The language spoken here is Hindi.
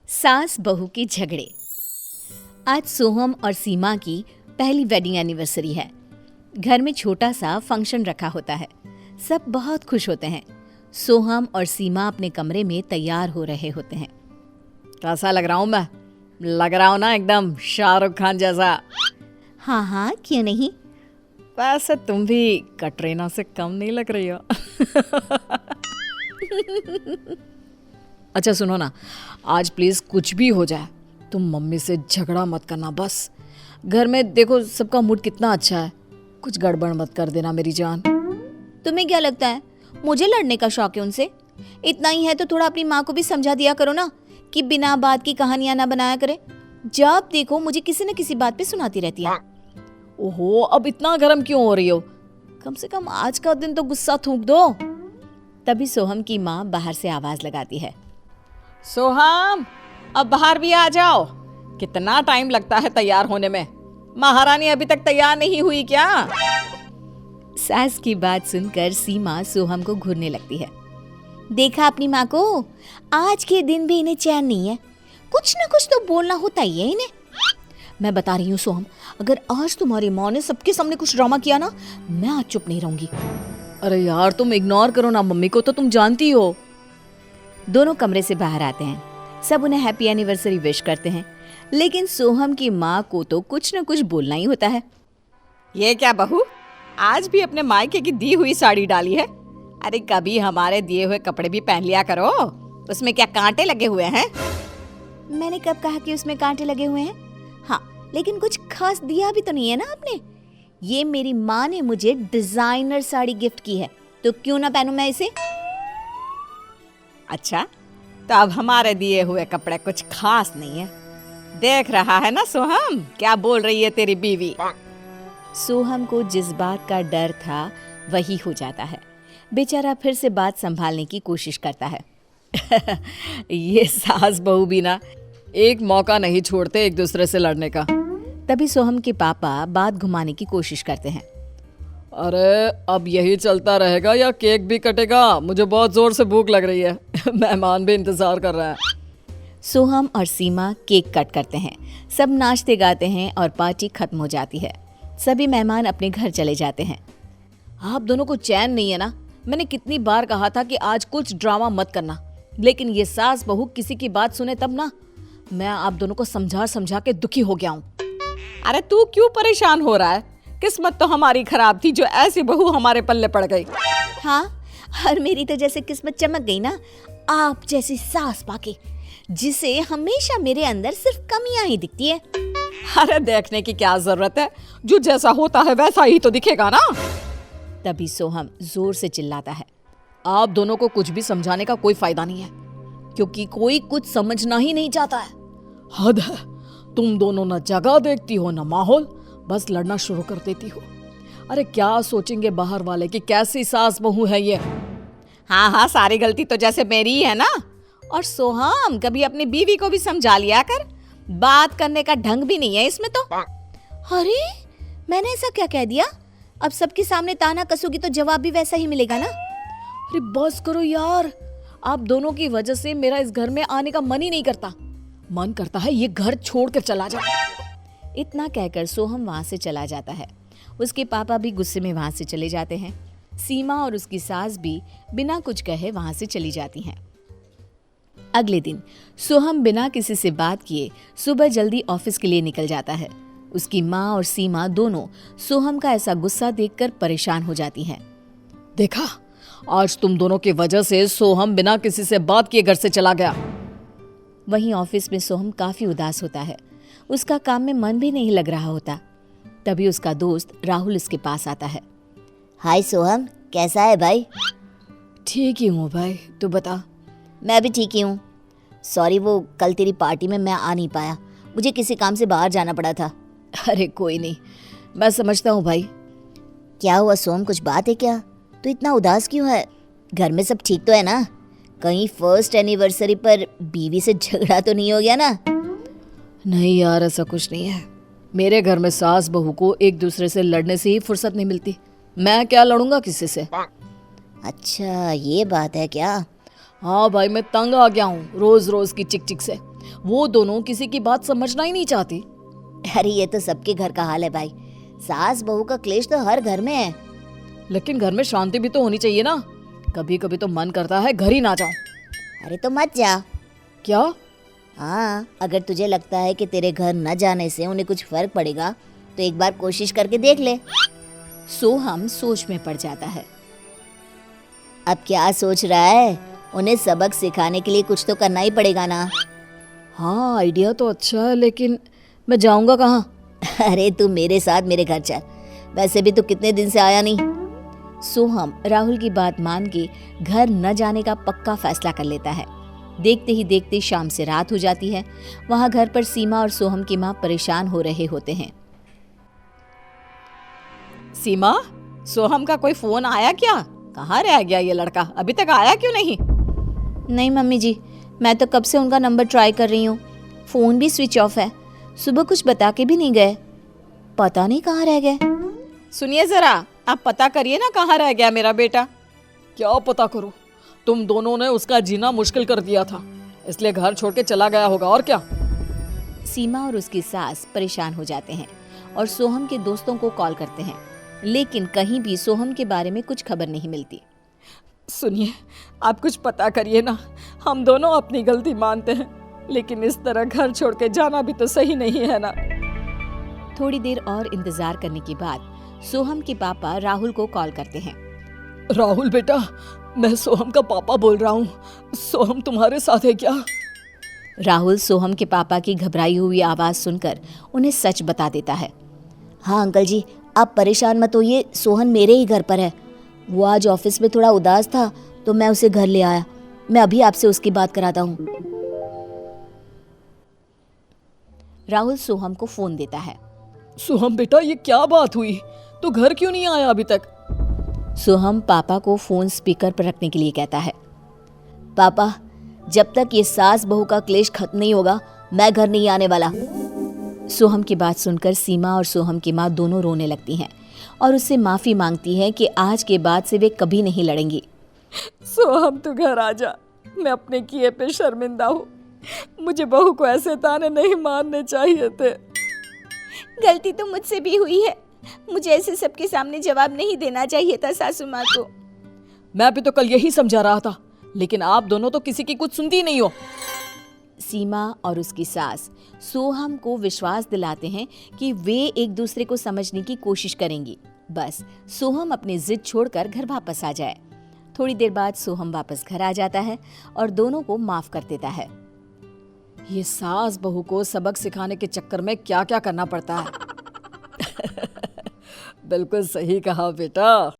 सास बहू के झगड़े। आज सोहम और सीमा की पहली वेडिंग एनिवर्सरी है। घर में छोटा सा फंक्शन रखा होता है। सब बहुत खुश होते हैं। सोहम और सीमा अपने कमरे में तैयार हो रहे होते हैं। कैसा लग रहा हूँ मैं? लग रहा हूँ ना एकदम शाहरुख खान जैसा। हाँ, क्यों नहीं। वैसे तुम भी कटरीना से कम नहीं लग रही हो। अच्छा सुनो ना, आज प्लीज कुछ भी हो जाए तुम मम्मी से झगड़ा मत करना बस। घर में देखो सबका मूड कितना अच्छा है, कुछ गड़बड़ मत कर देना मेरी जान। तुम्हें क्या लगता है मुझे लड़ने का शौक है उनसे? इतना ही है तो थोड़ा अपनी माँ को भी समझा दिया करो ना कि बिना बात की कहानियां ना बनाया करे। जब देखो मुझे किसी न किसी बात पे सुनाती रहती है। ओहो, अब इतना गर्म क्यों हो रही हो? कम से कम आज का दिन तो गुस्सा थूक दो। तभी सोहम की माँ बाहर से आवाज लगाती है, सोहम अब बाहर भी आ जाओ। कितना टाइम लगता है तैयार होने में? महारानी अभी तक तैयार नहीं हुई क्या? सास की बात सुनकर सीमा सोहम को घूरने लगती है। देखा अपनी माँ को, आज के दिन भी इन्हें चैन नहीं है। कुछ न कुछ तो बोलना होता ही है इन्हें। मैं बता रही हूँ सोहम, अगर आज तुम्हारी माँ ने सबके सामने कुछ ड्रामा किया ना, मैं आज चुप नहीं रहूंगी। अरे यार तुम इग्नोर करो ना मम्मी को, तो तुम जानती हो। दोनों कमरे से बाहर आते हैं। सब उन्हें हैप्पी एनिवर्सरी विश करते हैं, लेकिन सोहम की माँ को तो कुछ न कुछ बोलना ही होता है। ये क्या बहू, आज भी अपने मायके की दी हुई साड़ी डाली है? अरे कभी हमारे दिए हुए कपड़े भी पहन लिया करो। उसमें क्या कांटे लगे हुए हैं? मैंने कब कहा कि उसमें कांटे लगे हुए हैं? हाँ, लेकिन कुछ खास दिया भी तो नहीं है ना आपने। ये मेरी माँ ने मुझे डिजाइनर साड़ी गिफ्ट की है, तो क्यों ना पहनूं मैं इसे। अच्छा, तो अब हमारे दिए हुए कपड़े कुछ खास नहीं है। देख रहा है ना सोहम, क्या बोल रही है तेरी बीवी। सोहम को जिस बात का डर था वही हो जाता है। बेचारा फिर से बात संभालने की कोशिश करता है। ये सास बहू भी ना एक मौका नहीं छोड़ते एक दूसरे से लड़ने का। तभी सोहम के पापा बात घुमाने की कोशिश करते हैं। अरे अब यही चलता रहेगा या केक भी कटेगा? मुझे बहुत जोर से भूख लग रही है। मेहमान भी इंतजार कर रहे हैं। सोहम और सीमा केक कट करते हैं। सब नाचते गाते हैं और पार्टी खत्म हो जाती है। सभी मेहमान अपने घर चले जाते हैं। आप दोनों को चैन नहीं है ना? मैंने कितनी बार कहा था कि आज कुछ ड्रामा मत करना, लेकिन ये सास बहू किसी की बात सुने तब ना। मैं आप दोनों को समझा समझा के दुखी हो गया हूँ। अरे तू क्यों परेशान हो रहा है? किस्मत तो हमारी खराब थी जो ऐसी बहू हमारे पल्ले पड़ गई। हाँ, और मेरी तो जैसे किस्मत चमक गई ना, आप जैसी सास पाके, जिसे हमेशा मेरे अंदर सिर्फ कमियां ही दिखती है। अरे देखने की क्या जरूरत है, जो जैसा होता है वैसा ही तो दिखेगा ना। तभी सोहम जोर से चिल्लाता है, आप दोनों को कुछ भी समझाने का कोई फायदा नहीं है, क्योंकि कोई कुछ समझना ही नहीं चाहता है। हद है, तुम दोनों न जगह देखती हो न माहौल, बस लड़ना शुरू कर देती हो। अरे क्या सोचेंगे बाहर वाले कि कैसी सास बहू है ये। हाँ, सारी गलती तो जैसे मेरी ही है ना। और सोहम कभी अपनी बीवी को भी समझा लिया कर, बात करने का ढंग भी नहीं है इसमें तो। अरे मैंने ऐसा क्या कह दिया? अब सबके सामने ताना कसोगी तो जवाब भी वैसा ही मिलेगा ना। अरे बस करो यार, आप दोनों की वजह से मेरा इस घर में आने का मन ही नहीं करता। मन करता है ये घर छोड़कर चला जाए। इतना कहकर सोहम वहां से चला जाता है। उसके पापा भी गुस्से में वहां से चले जाते हैं। सीमा और उसकी सास भी बिना कुछ कहे वहां से चली जाती हैं। अगले दिन सोहम बिना किसी से बात किए सुबह जल्दी ऑफिस के लिए निकल जाता है। उसकी माँ और सीमा दोनों सोहम का ऐसा गुस्सा देखकर परेशान हो जाती हैं। देखा, आज तुम दोनों की वजह से सोहम बिना किसी से बात किए घर से चला गया। वहीं ऑफिस में सोहम काफी उदास होता है। उसका काम में मन भी नहीं लग रहा होता। तभी उसका दोस्त राहुल उसके पास आता है। हाय सोहम, कैसा है भाई? ठीक ही हूँ भाई, तू बता। मैं भी ठीक ही हूँ। सॉरी, वो कल तेरी पार्टी में मैं आ नहीं पाया, मुझे किसी काम से बाहर जाना पड़ा था। अरे कोई नहीं, मैं समझता हूँ भाई। क्या हुआ सोहम, कुछ बात है क्या? तू इतना उदास क्यों है? घर में सब ठीक तो है ना? कहीं फर्स्ट एनिवर्सरी पर बीवी से झगड़ा तो नहीं हो गया ना? नहीं यार, ऐसा कुछ नहीं है। मेरे घर में सास बहू को एक दूसरे से लड़ने से ही फुर्सत नहीं मिलती। मैं क्या लड़ूंगा किसी से। अच्छा ये बात है क्या? हाँ भाई, मैं तंग आ गया हूँ रोज रोज की चिक चिक से। वो दोनों किसी की बात समझना ही नहीं चाहती। अरे ये तो सबके घर का हाल है भाई, सास बहू का क्लेश तो हर घर में है। लेकिन घर में शांति भी तो होनी चाहिए ना। कभी कभी तो मन करता है घर ही ना जाऊं। अरे तो मत जा। क्या? हाँ, अगर तुझे लगता है कि तेरे घर न जाने से उन्हें कुछ फर्क पड़ेगा तो एक बार कोशिश करके देख ले। सोहम सोच में पड़ जाता है। अब क्या सोच रहा है? उन्हें सबक सिखाने के लिए कुछ तो करना ही पड़ेगा ना। हाँ, आइडिया तो अच्छा है, लेकिन मैं जाऊंगा कहाँ? अरे तू मेरे साथ मेरे घर चल, वैसे भी तू कितने दिन से आया नहीं। सोहम राहुल की बात मान के घर न जाने का पक्का फैसला कर लेता है। देखते ही देखते शाम से रात हो जाती है। वहां घर पर सीमा और सोहम की माँ परेशान हो रहे होते हैं। सीमा, सोहम का कोई फोन आया क्या? कहाँ रह गया ये लड़का? अभी तक आया क्यों नहीं? नहीं मम्मी जी, मैं तो कब से उनका नंबर ट्राई कर रही हूँ, फोन भी स्विच ऑफ है। सुबह कुछ बता के भी नहीं गए, पता नहीं कहाँ रह गए। सुनिए जरा, आप पता करिए ना कहाँ रह गया मेरा बेटा। क्या पता करो, तुम दोनों ने उसका जीना मुश्किल कर दिया था, इसलिए घर छोड़ के चला गया होगा, और क्या। सीमा और उसकी सास परेशान हो जाते हैं और सोहम के दोस्तों को कॉल करते हैं, लेकिन कहीं भी सोहम के बारे में कुछ खबर नहीं मिलती। सुनिए, आप कुछ पता करिए ना, हम दोनों अपनी गलती मानते हैं, लेकिन इस तरह घर छोड़ के जाना भी तो सही नहीं है ना। थोड़ी देर और इंतजार करने के बाद सोहम के पापा राहुल को कॉल करते हैं। राहुल बेटा, मैं सोहम का पापा बोल रहा हूँ। सोहम तुम्हारे साथ है क्या? राहुल सोहम के पापा की घबराई हुई आवाज सुनकर उन्हें सच बता देता है। हाँ अंकल जी, आप परेशान मत होइए, सोहन मेरे ही घर पर है। वो आज ऑफिस में थोड़ा उदास था तो मैं उसे घर ले आया। मैं अभी आपसे उसकी बात कराता हूँ। राहुल सोहम को फोन देता है। सोहम बेटा, ये क्या बात हुई? तू घर क्यों नहीं आया अभी तक? सोहम पापा को फोन स्पीकर पर रखने के लिए कहता है। पापा, जब तक ये सास बहू का क्लेश खत्म नहीं होगा मैं घर नहीं आने वाला। सोहम की बात सुनकर सीमा और सोहम की माँ दोनों रोने लगती हैं और उससे माफी मांगती हैं कि आज के बाद से वे कभी नहीं लड़ेंगी। सोहम, तू घर आ जा, मैं अपने किए पे शर्मिंदा हूँ। मुझे बहू को ऐसे ताने नहीं मारने चाहिए थे। गलती तो मुझसे भी हुई है, मुझे ऐसे सबके सामने जवाब नहीं देना चाहिए था सासू माँ को। मैं भी तो कल यही समझा रहा था, लेकिन आप दोनों तो किसी की कुछ सुनती नहीं हो। सीमा और उसकी सास सोहम को विश्वास दिलाते हैं कि वे एक दूसरे को समझने की कोशिश करेंगी, बस सोहम अपनी जिद छोड़कर घर वापस आ जाए। थोड़ी देर बाद सोहम वापस घर आ जाता है और दोनों को माफ कर देता है। ये सास बहू को सबक सिखाने के चक्कर में क्या क्या करना पड़ता है। बिल्कुल सही कहा बेटा।